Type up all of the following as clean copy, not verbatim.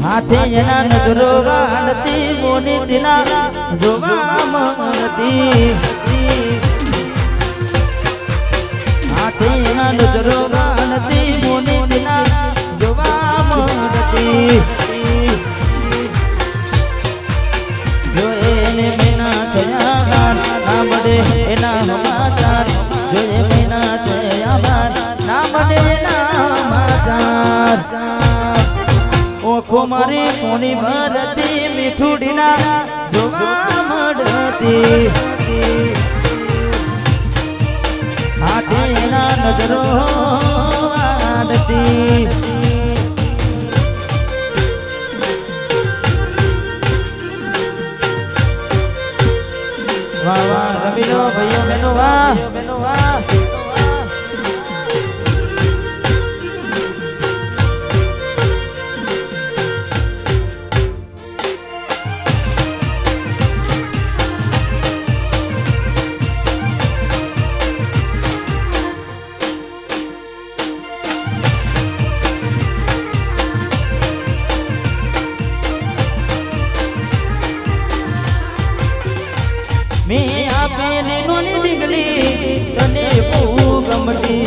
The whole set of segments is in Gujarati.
હાથે એના નજરો વાળતી મોની દિના જોવા મળતી હાથે એના નજરો વાળતી મોની દિના જોવા મળતી જો એને મેના થયા ના મળે એના સમાચાર જો એ મેના થયા ના મળે એના સમાચાર ઓખો મારી કોની મળતી મીઠુડીના જોવા મળતી હાથે એના નજરો વાળતી વાહ વાહ રમી લો ભાઈઓ બહેનો વાહ મેં આપેલી નોની ડીંગલી તને બહુ ગમતી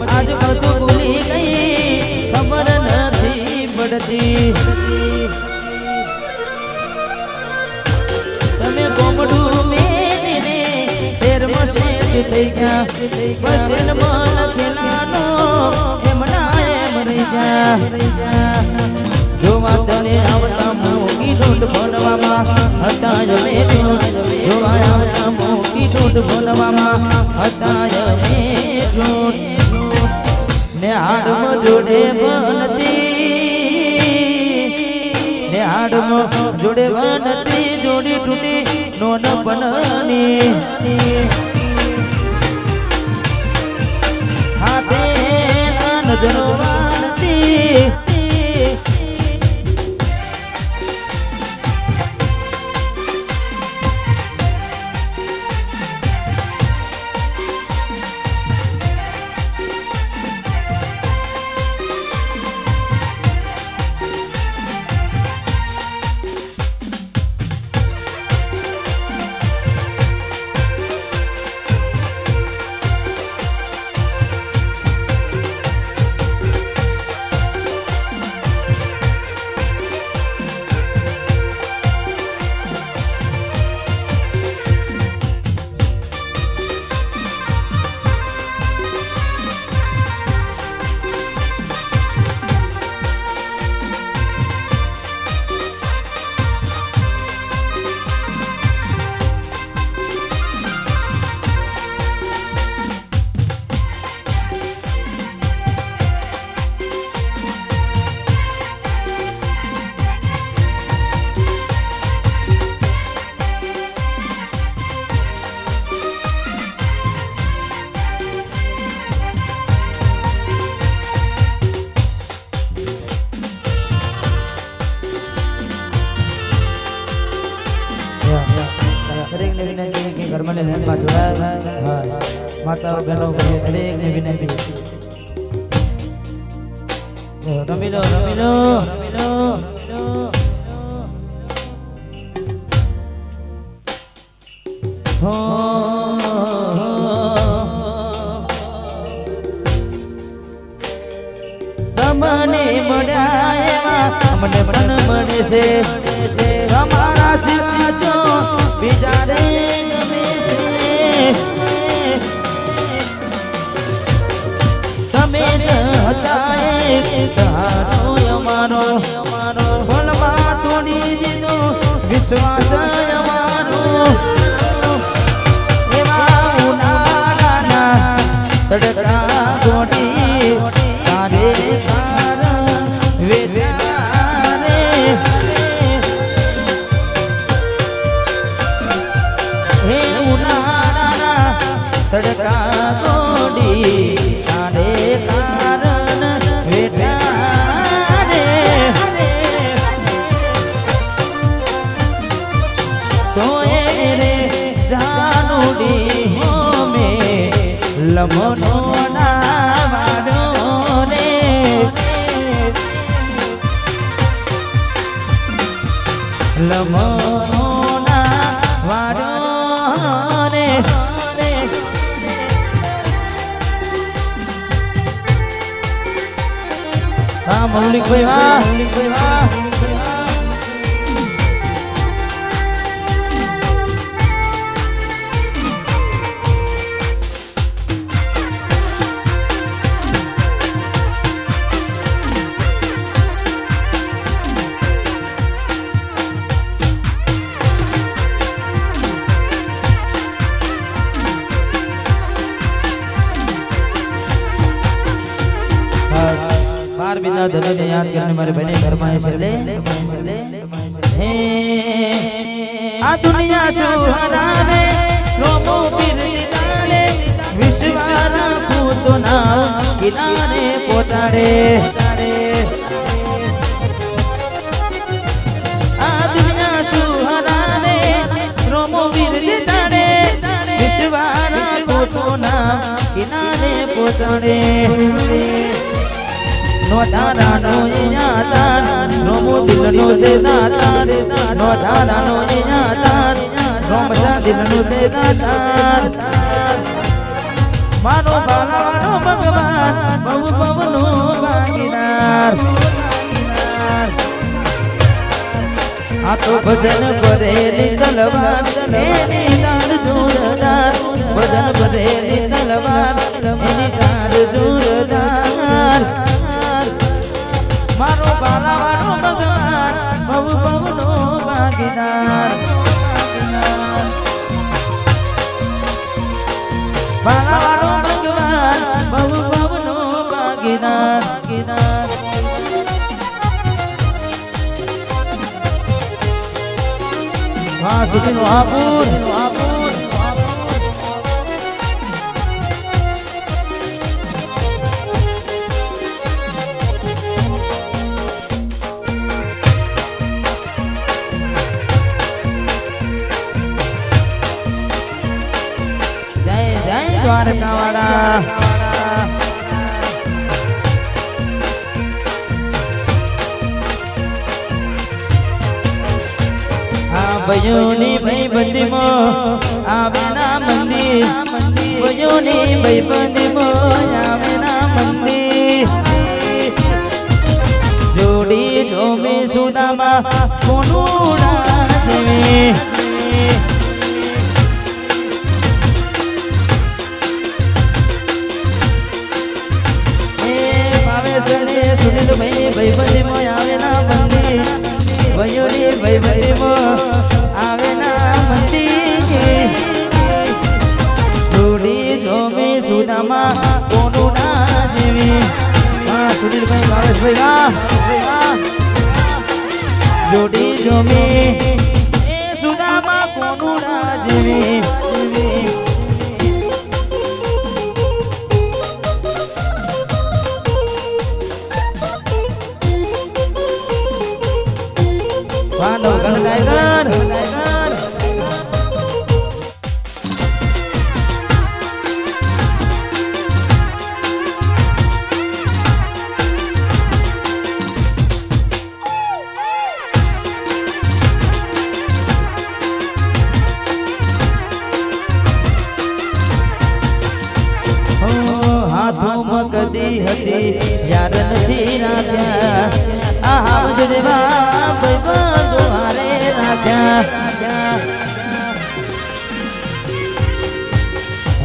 આજ બધું ભૂલી ગઈ ખબર નથી પડતી તમે ગોમડું મેને શેરમાં શેર થઈ ગયા બસ સ્ટેન્ડમાં લખેલાનો એમના એમ રહી જા જોવા તને આવતા મોગી ઢૂંઢ ભણવામાં હતા અમે જોવા આવતા મોગી ઢૂંઢ ભણવામાં હતા અમે ને હાડમાં જોડે બનતી ને હાડમાં જોડે બનતી જોડી તૂટી નોન બનની હાથે નજરો વાળતી દરેકને વિનંતી કે ઘરમાં લેનમાં જોડાય માતાઓ બહેનો દરેકને વિનંતી રમી લો તમને મળ્યા એવા અમને મન મળે છે તમારા સિવાચો બીજા રે ગમે છે તમે હતા સહારો અમારો ભલમાં તોડી દીધો વિશ્વાસ અમારો એવા ઉનાળાના તડકા ગોટી તારે કારણ વેદ્યા રે હે ઉનાળાના તડકા ગોડી તારે કારણ વેદ્યા રે તો એ રે જાનુડી હોમે લમનો ના વાડો રે લમોના વાડોને હા મૌલિકભાઈ વાહ बार बिना धन ने याद करने मारे बने फरमाइश ले हे आ दुनिया सुहाराने रोमो बिरदाने विश्वारा पूतना किनारे पोताड़े आ दुनिया सुहाराने रोमो बिरदाने विश्वारा पूतना किनारे पोताड़े नो दाना नो याता नो दिल नो से दाता नो दाना नो याता नो मजा दिल नो से दाता मानो बाला नो भगवान बहु पवनो भागीदार आ तो भजन करे तलवार एनी दार जोरदार भजन करे तलवार एनी दार जोरदार मारो बालावानो भगवान बहु पवनो भागीदार बालावानो भगवान बहु पवनो भागीदार वाह सुखी नवापुर द्वारकावाड़ा बयोनी भाई बंदी मो आवे ना मंदिर बयोनी भाई बंदी मो आवे ना मंदिर जोड़ी जो में सुदामा कोनुड़ा जेवे सुनील भाई भाई बंदी मो आवे ना मंदिर वयोरी भाई बंदी मो आवे ना मंदिर जोड़ी जो में सुदामा कोनु ना जेवी हां सुनील भाई भावेश भाई वाह जोड़ी जो में सुदामा कोनु ना जेवी Waduh, Tiger. हाथों में कदी हती यार नहीं राख्या आहा जदेवा बैबा जोहारे राख्या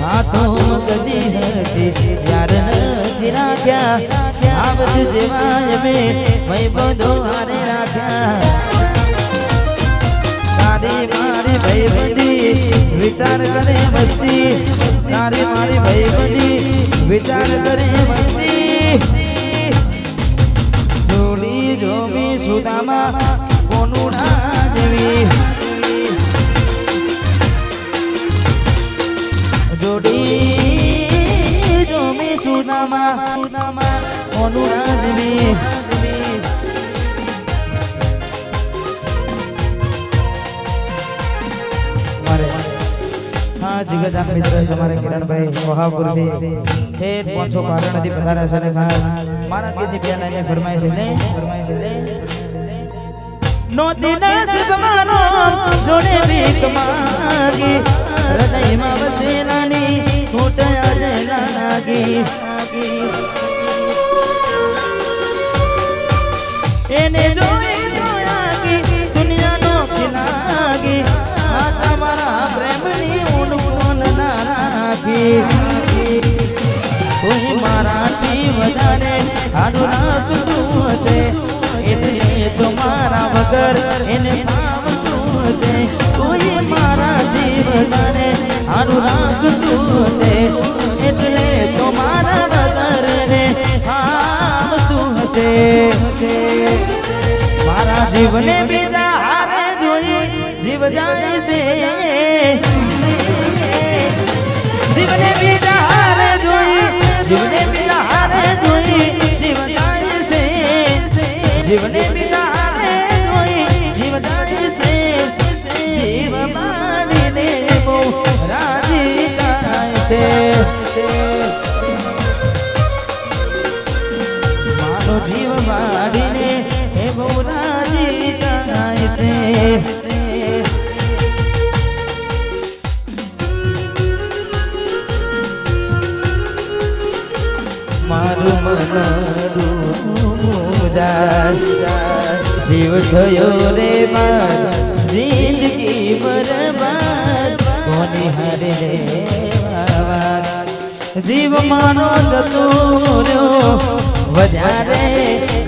हाथों में कदी हती यार नहीं राख्या आवत जेवाय में बैबा जोहारे राख्या तारी मारी भाईबंदी विचार करे मस्ती तारी मारी भाईबंदी विचार करे मस्ती जोड़ी जो भी सुदामा कोनुड़ा जेवी जोड़ी जो भी सुदामा कोनुड़ा जेवी हाँ जिगर जाम मित्र हमारे किरण भाई वहापुर थी ठेठ पहुंचो कारण थी पधारा सने खास मारा की थी प्याना ने फरमाइश ले નોતી નસીબ મારો જોડે ભીખ માગી હૃદયમાં વસેલાની ખૂટ આજે લાગી એને જોઈ જોયાગી દુનિયાનો ખિલાગી આ તમારા પ્રેમની ઊંડું ના રાખી કોઈ મારાથી વધારે હારું લાગતું હશે એટલે તો મારા વગર એને પામતું હશે કોઈ મારાથી વધારે હારું લાગતું હશે એટલે તો મારા વગર એને પામતું હશે મારા જીવને બીજા હારે જોઈ જીવ જાય છે જીવને બીજા હારે જોઈ જીવને બીજા હારે જોઈ જીવ જાય છે જીવને બીજા હારે જોઈ જીવ જાય છે જીવ માનીને બહુ રાજી થાય છે માનો જીવ માડીને એ બહુ રાજી થાય છે મારું મન જીવ થયો રે બાદ જિંદગી બરબાદ કોની હારે જીવ માનો જતો રહ્યો વધારે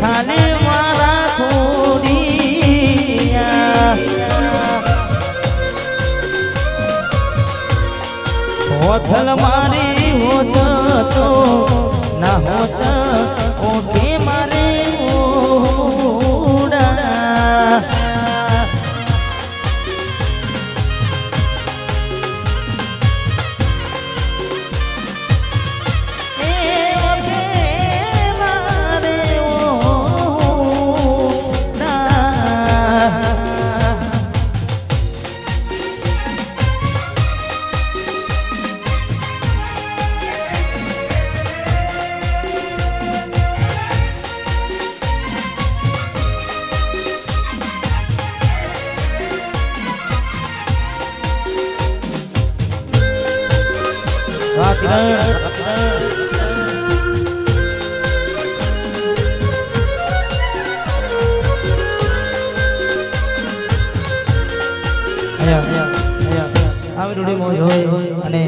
ખાને મારા ખોડિયા હોથલ મારી હોત તો ના હોત ઓકે મારે ઉડા એ ઓકે મારે ઉડા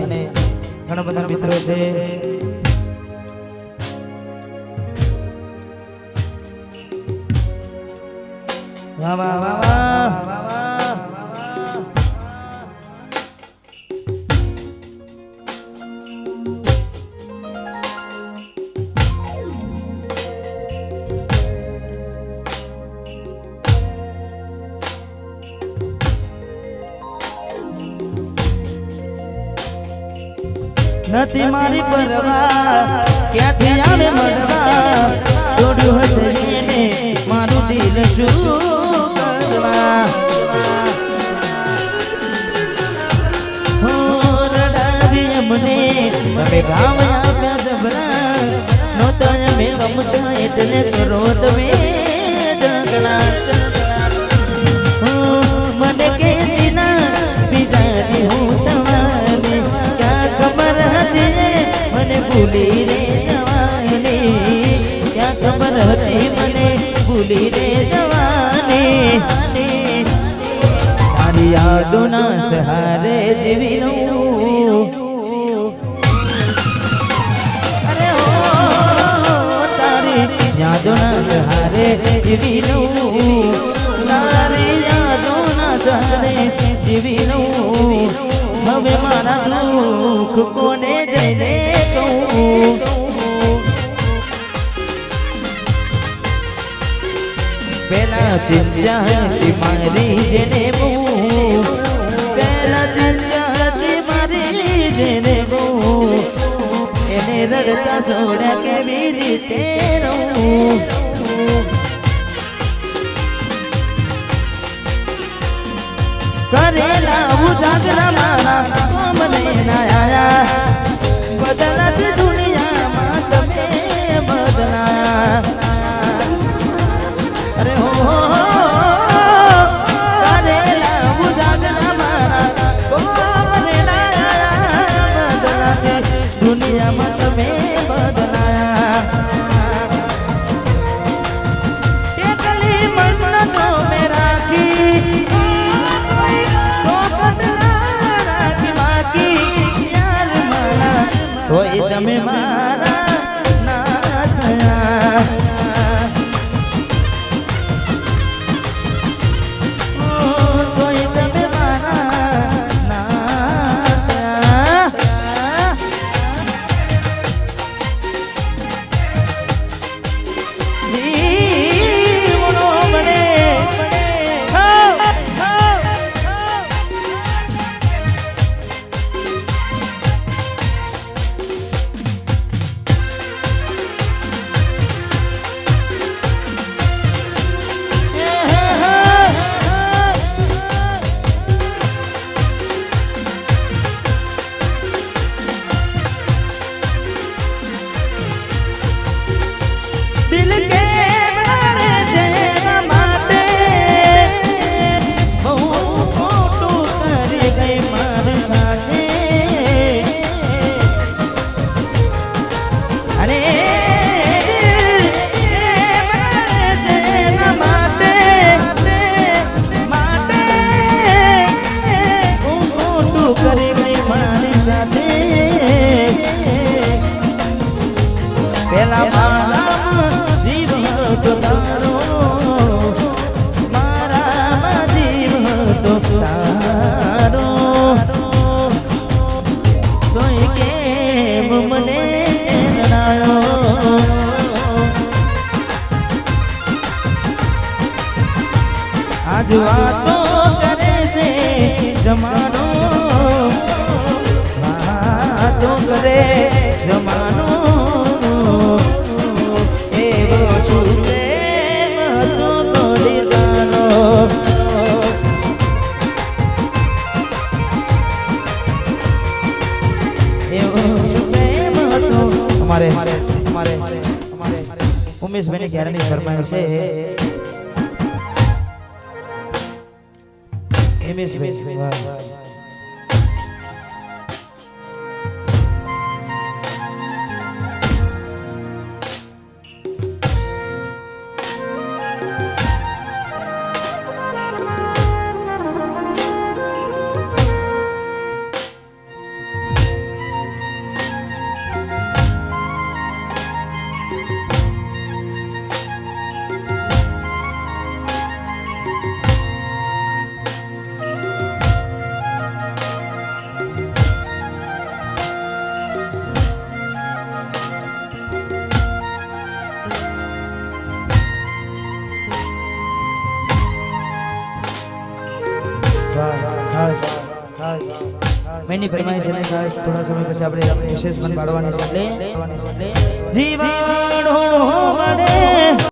અને ઘણા બધા મિત્રો છે વાહ વાહ વાહ નથી મારી પરવા ક્યાંથી આવે મળવા જોડ્યું હશે એને મારું દિલ શું કરવા હો રડાવી અમને તમે ગામ આપ્યા જબરા નહોતા અમે ગમતા એટલે કરો તમે ઝઘડા મને કહેતી ના બીજાની હું તમારે ક્યાં ખબર હતી મને ભૂલી રે જવાની ક્યાં ખબર હતી મને ભૂલી રે જવાની તારી યાદોના સહારે જીવી રહું અરે હો તારી યાદોના સહારે જીવી રહું તારી યાદોના સહારે જીવી રહું હવે મારા દુઃખ કોને જઈને કહું પેલા ચિંતા હતી મારી જેને બહુ પેલા ચિંતા હતી મારી જેને બહુ એને રડતા છોડ્યા કેવી રીતે રહું કરેલા ઉજાગરા મારા મને ના આયા બદલાતી દુનિયામાં તમે બદલાયા અરે હો તમે મારા ના થયા તોય તમે મારા ના થયા જીવનો મને દિલ કે મારે છે માટે બહુ ખોટું કરી ગઈ મારી સાથે અરે દિલ કે મારે છે માટે બહુ ખોટું કરી ગઈ મારી સાથે પેલા મારા જીવ હતો તારો મારામાં જીવ હતો તારો તોય કેમ મને રડાયો આજ વાતો કરે છે જમાનો વાતો કરે જમાનો ઉમેશભાઈ ની ગેરંટી ફરમાય છે ઉમેશભાઈ मैंने फरमाइश है थोड़ा समय પછી આપણે વિશેષ મન પાડવાની છે એટલે જીવાણો મને